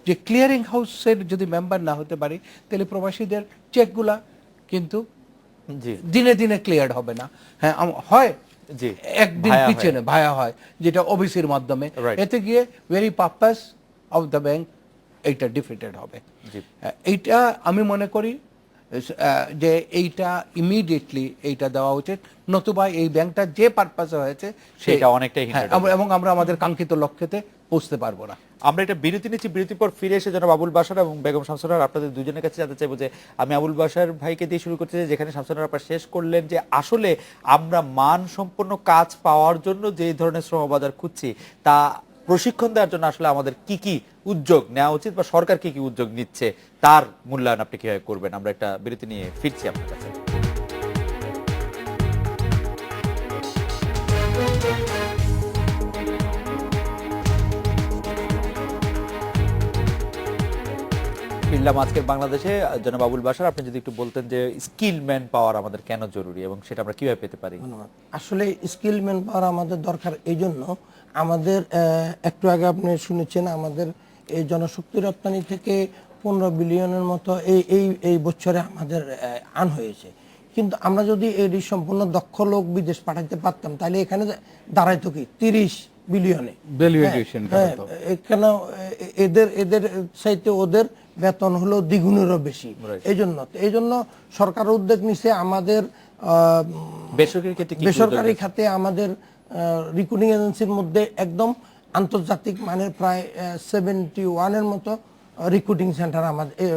যে ক্লিয়ারিং হাউসের যদি মেম্বার না হতে পারি তাহলে প্রবাসীদের চেকগুলা কিন্তু জি দিনে দিনে ক্লিয়ার হবে না। হ্যাঁ, হয় জি একদিন ভায়া পিছনে ভায়া হয়, যেটা ওবিসির মাধ্যমে। Right. এতে গিয়ে very purpose of the bank এইটা ডিফিটেড হবে। জি এইটা আমি মনে করি যে এইটা ইমিডিয়েটলি এইটা দেওয়া উচিত, নতুবা এই ব্যাংকটা যে পারপাসে হয়েছে সেটা অনেকটাই হ্যাঁ, hindered হবে। এবং আমরা আমাদের কাঙ্ক্ষিত লক্ষ্যতে পৌঁছতে পারবো না। আমরা একটা বিরতি নিচ্ছি, বিরতির পর ফিরে এসে জনাব আবুল বাশার এবং বেগম শামসুন্নাহার আপনাদের দুজনের কাছে জানতে চাইবো যে আমি আবুল বাশার ভাইকে দিয়ে শুরু করতে চাই, যেখানে শামসুন্নাহার আপা শেষ করলেন যে আসলে আমরা মান সম্পন্ন কাজ পাওয়ার জন্য যে ধরনের শ্রমবাজার খুঁজছি তা প্রশিক্ষণ দেওয়ার জন্য আসলে আমাদের কি কি উদ্যোগ নেওয়া উচিত বা সরকার কি কি উদ্যোগ নিচ্ছে তার মূল্যায়ন আপনি কিভাবে করবেন। আমরা একটা বিরতি নিয়ে ফিরছি আপনার কাছে। ফিরলাম আজকের বাংলাদেশে। জনাব আবুল বাশার, আপনি যদি একটু বলতেন যে স্কিল ম্যান পাওয়ার আমাদের কেন জরুরি এবং সেটা আমরা কিভাবে পেতে পারি। ধন্যবাদ। আসলে স্কিল ম্যান পাওয়ার আমাদের দরকার এই জন্য, আমাদের একটু আগে আপনি শুনেছেন আমাদের এই জনশক্তি রপ্তানি থেকে 15 বিলিয়নের মতো এই বছরে আমাদের আন হয়েছে। কিন্তু আমরা যদি এই সম্পূর্ণ দক্ষ লোক বিদেশ পাঠাতে পারতাম তাহলে এখানে দাঁড়াইতো কি 30 বিলিয়নে। ভ্যালুয়েশন হ্যাঁ, এখানে এদের এদের চাইতে ওদের বেতন হলো দ্বিগুণেরও বেশি। এই জন্য সরকার উদ্যোগ নিছে আমাদের বেসরকারি ক্ষেত্রে কি বেসরকারি খাতে আমাদের রিক্রুটিং এজেন্সির মধ্যে একদম আন্তর্জাতিক মানের প্রায় 71-এর মতো রিক্রুটিং সেন্টার আমাদের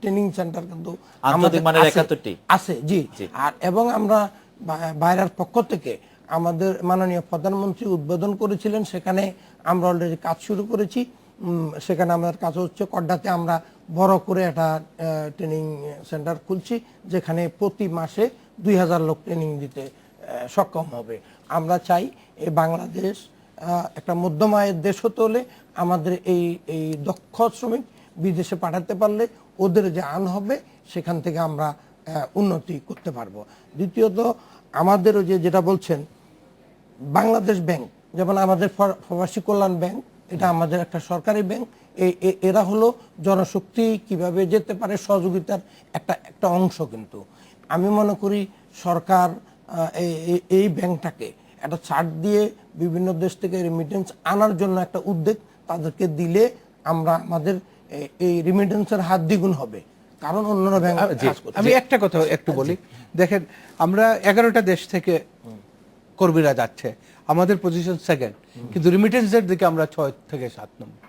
ট্রেনিং সেন্টার কিন্তু আন্তর্জাতিক মানের 71টি আছে। জি, আর এবং আমরা বাইরের পক্ষ থেকে আমাদের মাননীয় প্রধানমন্ত্রী উদ্বোধন করেছিলেন, সেখানে আমরা অলরেডি কাজ শুরু করেছি। সেখানে আমাদের কাজ হচ্ছে কড্ডাতে আমরা বড় করে একটা ট্রেনিং সেন্টার খুলছি, যেখানে প্রতি মাসে 2000 লোক ট্রেনিং দিতে সক্ষম হবে। আমরা চাই এই বাংলাদেশ একটা মধ্যম আয়ের দেশ হতে হলে আমাদের এই দক্ষ শ্রমিক বিদেশে পাঠাতে পারলে ওদের যে আন হবে সেখান থেকে আমরা উন্নতি করতে পারবো। দ্বিতীয়ত আমাদেরও যেটা বলছেন বাংলাদেশ ব্যাংক, যেমন আমাদের প্রবাসী কল্যাণ ব্যাংক, এটা আমাদের একটা সরকারি ব্যাংক। এরা হলো জনশক্তি কিভাবে যেতে পারে সহযোগিতার একটা অংশ। কিন্তু আমি মনে করি সরকার এই ব্যাংকটাকে একটা ছাড় দিয়ে বিভিন্ন দেশ থেকে রেমিটেন্স আনার জন্য একটা উদ্যোগ তাদেরকে দিলে আমরা আমাদের এই রেমিটেন্সের হাত দ্বিগুণ হবে, কারণ অন্যান্য ব্যাংক। আমি একটা কথা একটু বলি, দেখেন আমরা 11টা দেশ থেকে কর্মীরা যাচ্ছে, আমাদের পজিশন সেকেন্ড, কিন্তু রিমিটেন্সের দিকে আমরা 6 থেকে 7 নম্বর।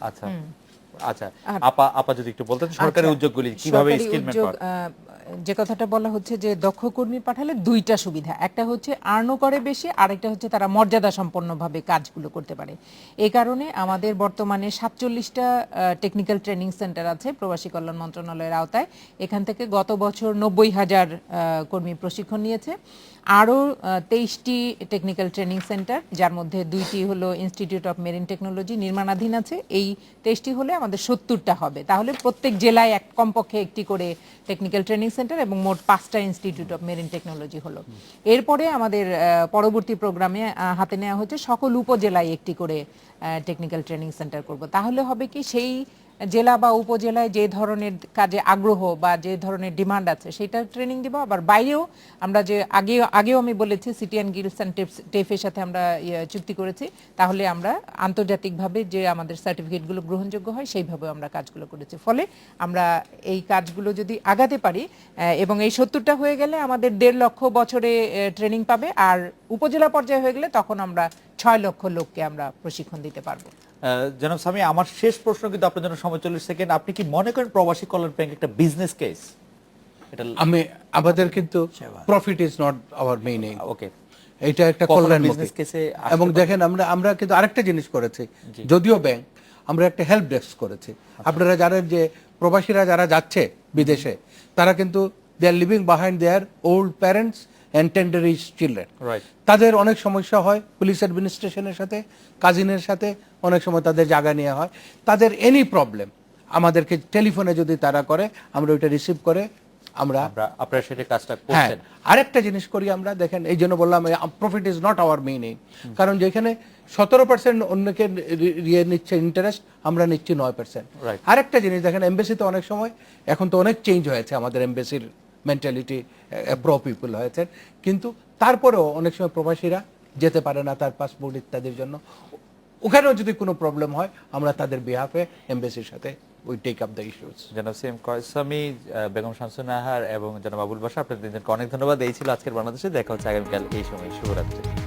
আচ্ছা আচ্ছা, আপা যদি একটু বলতেন সরকারি উদ্যোগগুলি কিভাবে স্কিল ম্যান পাওয়ার। যে কথাটা বলা হচ্ছে যে দক্ষ কর্মী পাঠালে দুইটা সুবিধা, একটা হচ্ছে আর্নও করে বেশি, আরেকটা হচ্ছে তারা মর্যাদা সম্পন্নভাবে কাজগুলো করতে পারে। এই কারণে আমাদের বর্তমানে 47টা টেকনিক্যাল ট্রেনিং সেন্টার আছে প্রবাসী কল্যাণ মন্ত্রণালয়ের আওতায়। এখান থেকে গত বছর 90,000 কর্মী প্রশিক্ষণ নিয়েছে। আরও 23টি টেকনিক্যাল ট্রেনিং সেন্টার, যার মধ্যে 2টি হলো ইনস্টিটিউট অফ মেরিন টেকনোলজি নির্মাণাধীন আছে। এই 23টি হলে আমাদের 70টা হবে, তাহলে প্রত্যেক জেলায় কমপক্ষে একটি করে টেকনিক্যাল ট্রেনিং সেন্টার এবং মোট 5টা ইনস্টিটিউট অফ মেরিন টেকনোলজি হলো। এরপরে আমাদের পরবর্তী প্রোগ্রামে হাতে নেওয়া হচ্ছে সকল উপজেলায় একটি করে টেকনিক্যাল ট্রেনিং সেন্টার করব। তাহলে হবে কি সেই জেলা বা উপজেলায় যে ধরনের কাজে আগ্রহ বা যে ধরনের ডিমান্ড আছে সেটা ট্রেনিং দিব। আবার বাইরেও আমরা যে আগেও আমি বলেছি সিটিএন গিলস অ্যান্ড টেফের সাথে আমরা চুক্তি করেছি, তাহলে আমরা আন্তর্জাতিকভাবে যে আমাদের সার্টিফিকেটগুলো গ্রহণযোগ্য হয় সেইভাবে আমরা কাজগুলো করেছি। ফলে আমরা এই কাজগুলো যদি আগাতে পারি এবং এই 70টা হয়ে গেলে আমাদের 1.5 লক্ষ বছরে ট্রেনিং পাবে, আর উপজেলা পর্যায়ে হয়ে গেলে তখন আমরা 6 লক্ষ লোককে আমরা প্রশিক্ষণ দিতে পারবো। জনাব সামি, আমার শেষ প্রশ্ন, কিন্তু আপনার জন্য সময় 40 সেকেন্ড। আপনি কি মনে করেন প্রবাসী কল্যাণ ব্যাংক একটা বিজনেস কেস? এটা আমাদের কিন্তু profit is not our main aim. Okay, এটা একটা কল্যাণ বিজনেস কেসে। এবং দেখেন আমরা কিন্তু আরেকটা জিনিস করেছি, যদিও ব্যাংক, আমরা একটা হেল্প ডেস্ক করেছি। আপনারা জানেন যে প্রবাসীরা যারা যাচ্ছে বিদেশে তারা কিন্তু they are living behind their old parents and tender ages children. তাদের অনেক সমস্যা হয় পুলিশ অ্যাডমিনিস্ট্রেশনের সাথে, কাজিনের সাথে, অনেক সময় তাদের জায়গা নেওয়া হয়। তাদের এনি প্রবলেম আমাদেরকে টেলিফোনে যদি তারা করে, আমরা ওইটা রিসিভ করে আমরা আপনারা সেটা কাজটা হ্যাঁ করছেন। আরেকটা জিনিস করি আমরা, দেখেন এই জন্য বললাম profit is not our main aim, কারণ যেখানে 17% অন্যকে নিচ্ছে ইন্টারেস্ট, আমরা নিচ্ছি 9%। Right. আরেকটা জিনিস দেখেন, এমবেসিতে অনেক সময়, এখন তো অনেক চেঞ্জ হয়েছে, আমাদের এমবেসির মেন্টালিটি প্রো পিপল হয়েছে, কিন্তু তারপরেও অনেক সময় প্রবাসীরা যেতে পারে না তার পাসপোর্ট ইত্যাদির জন্য। ওখানেও যদি কোনো প্রবলেম হয়, আমরা তাদের বিহাফে এমবেসির সাথে we take up the issues. জনাব সিএম কয়সামি, বেগম শামসুন্নাহার এবং জনাব আবুল বাশার, আপনাদের তিনজনকে অনেক ধন্যবাদ। এই ছিল আজকের বাংলাদেশে, দেখা হচ্ছে আগামীকাল এই সময়। শুভরাত্রি।